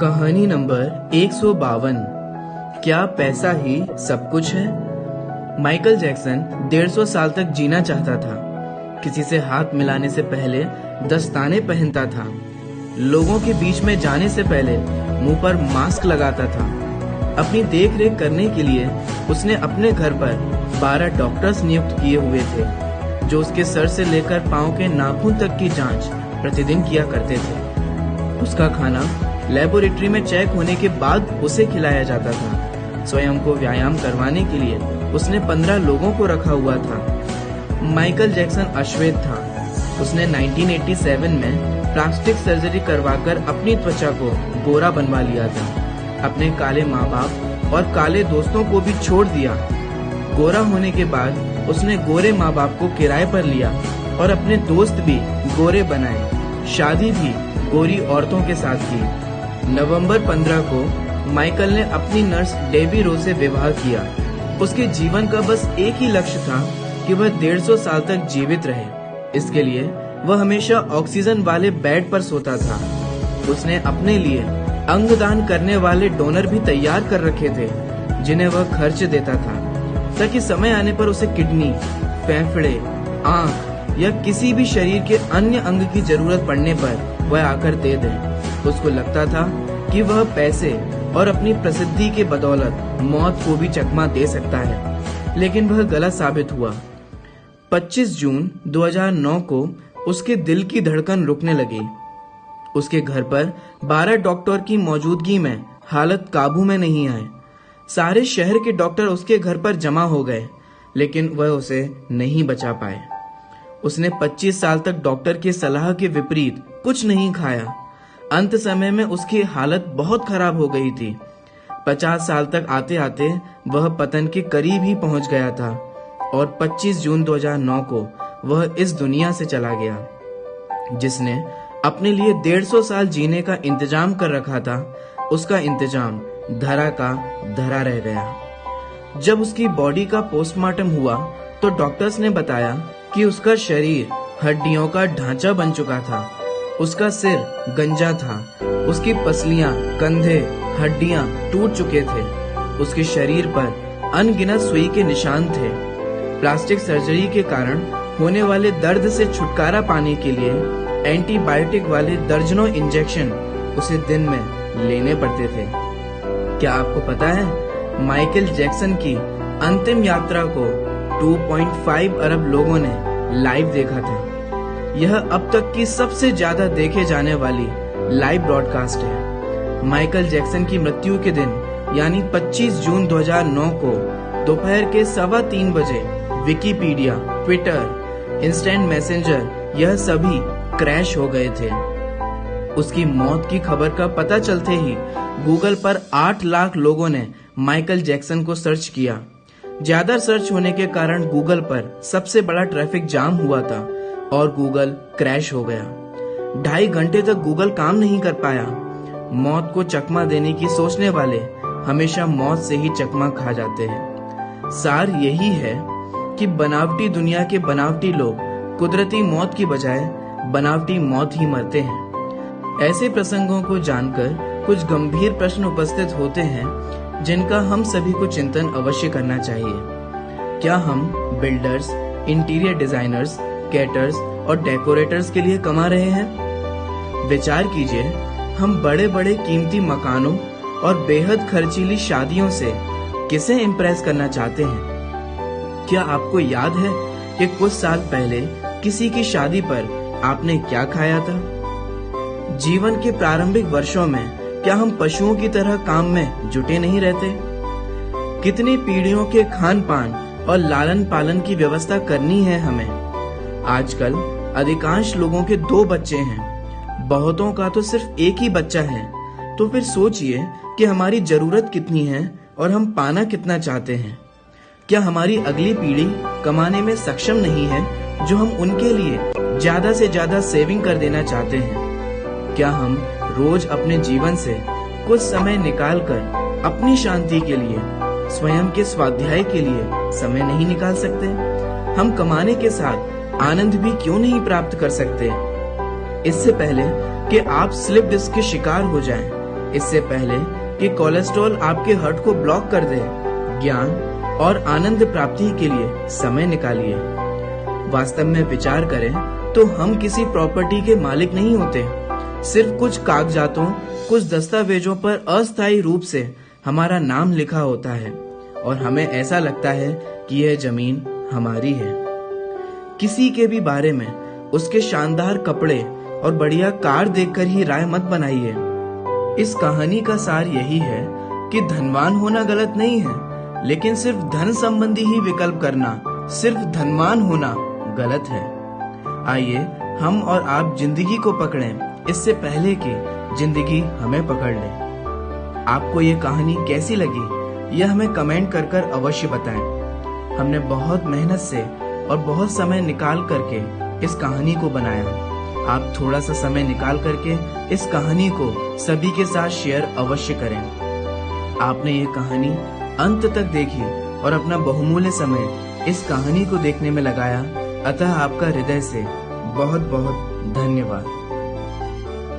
कहानी नंबर 152। क्या पैसा ही सब कुछ है? माइकल जैक्सन 150 साल तक जीना चाहता था। किसी से हाथ मिलाने से पहले दस्ताने पहनता था। लोगों के बीच में जाने से पहले मुंह पर मास्क लगाता था। अपनी देख रेख करने के लिए उसने अपने घर पर 12 डॉक्टर्स नियुक्त किए हुए थे, जो उसके सर से लेकर पांव के नाखून तक की जांच प्रतिदिन किया करते थे। उसका खाना लेबोरेटरी में चेक होने के बाद उसे खिलाया जाता था। स्वयं को व्यायाम करवाने के लिए उसने 15 लोगों को रखा हुआ था। माइकल जैक्सन अश्वेत था। उसने 1987 में प्लास्टिक सर्जरी करवाकर अपनी त्वचा को गोरा बनवा लिया था। अपने काले माँ बाप और काले दोस्तों को भी छोड़ दिया। गोरा होने के बाद उसने गोरे माँ बाप को किराए पर लिया और अपने दोस्त भी गोरे बनाए। शादी भी गोरी औरतों के साथ की। नवंबर 15 को माइकल ने अपनी नर्स डेबी रो से विवाह किया। उसके जीवन का बस एक ही लक्ष्य था कि वह 150 साल तक जीवित रहे। इसके लिए वह हमेशा ऑक्सीजन वाले बेड पर सोता था। उसने अपने लिए अंगदान करने वाले डोनर भी तैयार कर रखे थे, जिन्हें वह खर्च देता था, ताकि समय आने पर उसे किडनी, फेफड़े, आंख या किसी भी शरीर के अन्य अंग की जरूरत पड़ने पर वह आकर दे दे। उसको लगता था कि वह पैसे और अपनी प्रसिद्धि के बदौलत मौत को भी चकमा दे सकता है, लेकिन वह गलत साबित हुआ। 25 जून 2009 को उसके दिल की धड़कन रुकने लगी। उसके घर पर 12 डॉक्टर की मौजूदगी में हालत काबू में नहीं आए। सारे शहर के डॉक्टर उसके घर पर जमा हो गए, लेकिन वह उसे नहीं बचा पाए। उसने 25 साल तक डॉक्टर की सलाह के विपरीत कुछ नहीं खाया। अंत समय में उसकी हालत बहुत खराब हो गई थी। 50 साल तक आते आते वह पतन के करीब ही पहुंच गया था और 25 जून 2009 को वह इस दुनिया से चला गया। जिसने अपने लिए 150 साल जीने का इंतजाम कर रखा था, उसका इंतजाम धरा का धरा रह गया। जब उसकी बॉडी का पोस्टमार्टम हुआ तो डॉक्टर्स ने बताया कि उसका शरीर हड्डियों का ढांचा बन चुका था। उसका सिर गंजा था। उसकी पसलियां, कंधे, हड्डियां टूट चुके थे। उसके शरीर पर अनगिनत सुई के निशान थे। प्लास्टिक सर्जरी के कारण होने वाले दर्द से छुटकारा पाने के लिए एंटीबायोटिक वाले दर्जनों इंजेक्शन उसे दिन में लेने पड़ते थे। क्या आपको पता है, माइकल जैक्सन की अंतिम यात्रा को 2.5 अरब लोगों ने लाइव देखा था। यह अब तक की सबसे ज्यादा देखे जाने वाली लाइव ब्रॉडकास्ट है। माइकल जैक्सन की मृत्यु के दिन यानी 25 जून 2009 को दोपहर के 3:15 बजे विकिपीडिया, ट्विटर, इंस्टेंट मैसेंजर यह सभी क्रैश हो गए थे। उसकी मौत की खबर का पता चलते ही गूगल पर 8 लाख लोगों ने माइकल जैक्सन को सर्च किया। ज्यादा सर्च होने के कारण गूगल पर सबसे बड़ा ट्रैफिक जाम हुआ था और गूगल क्रैश हो गया। 2.5 घंटे तक गूगल काम नहीं कर पाया। मौत को चकमा देने की सोचने वाले हमेशा मौत से ही चकमा खा जाते हैं। सार यही है कि बनावटी दुनिया के बनावटी लोग कुदरती मौत की बजाय बनावटी मौत ही मरते हैं। ऐसे प्रसंगों को जानकर कुछ गंभीर प्रश्न उपस्थित होते हैं, जिनका हम सभी को चिंतन अवश्य करना चाहिए। क्या हम बिल्डर्स, इंटीरियर डिजाइनर्स, कैटर्स और डेकोरेटर्स के लिए कमा रहे हैं? विचार कीजिए, हम बड़े बड़े कीमती मकानों और बेहद खर्चीली शादियों से किसे इम्प्रेस करना चाहते हैं? क्या आपको याद है कि कुछ साल पहले किसी की शादी पर आपने क्या खाया था? जीवन के प्रारंभिक वर्षों में क्या हम पशुओं की तरह काम में जुटे नहीं रहते? कितनी पीढ़ियों के खान पान और लालन पालन की व्यवस्था करनी है हमें। आजकल अधिकांश लोगों के 2 बच्चे हैं, बहुतों का तो सिर्फ एक ही बच्चा है। तो फिर सोचिए कि हमारी जरूरत कितनी है और हम पाना कितना चाहते हैं। क्या हमारी अगली पीढ़ी कमाने में सक्षम नहीं है, जो हम उनके लिए ज्यादा से ज्यादा सेविंग कर देना चाहते हैं? क्या हम रोज अपने जीवन से कुछ समय निकालकर अपनी शांति के लिए, स्वयं के स्वाध्याय के लिए समय नहीं निकाल सकते? हम कमाने के साथ आनंद भी क्यों नहीं प्राप्त कर सकते? इससे पहले कि आप स्लिप डिस्क के शिकार हो जाएं, इससे पहले कि कोलेस्ट्रॉल आपके हार्ट को ब्लॉक कर दे, ज्ञान और आनंद प्राप्ति के लिए समय निकालिए। वास्तव में विचार करें तो हम किसी प्रॉपर्टी के मालिक नहीं होते। सिर्फ कुछ कागजातों, कुछ दस्तावेजों पर अस्थायी रूप से हमारा नाम लिखा होता है और हमें ऐसा लगता है कि यह जमीन हमारी है। किसी के भी बारे में उसके शानदार कपड़े और बढ़िया कार देखकर ही राय मत बनाइए। इस कहानी का सार यही है कि धनवान होना गलत नहीं है, लेकिन सिर्फ धन संबंधी ही विकल्प करना, सिर्फ धनवान होना गलत है। आइए हम और आप जिंदगी को पकड़ें इससे पहले कि जिंदगी हमें पकड़ ले। आपको ये कहानी कैसी लगी यह हमें कमेंट कर अवश्य बताएं। हमने बहुत मेहनत से और बहुत समय निकाल करके इस कहानी को बनाया। आप थोड़ा सा समय निकाल करके इस कहानी को सभी के साथ शेयर अवश्य करें। आपने ये कहानी अंत तक देखी और अपना बहुमूल्य समय इस कहानी को देखने में लगाया, अतः आपका हृदय से बहुत बहुत धन्यवाद।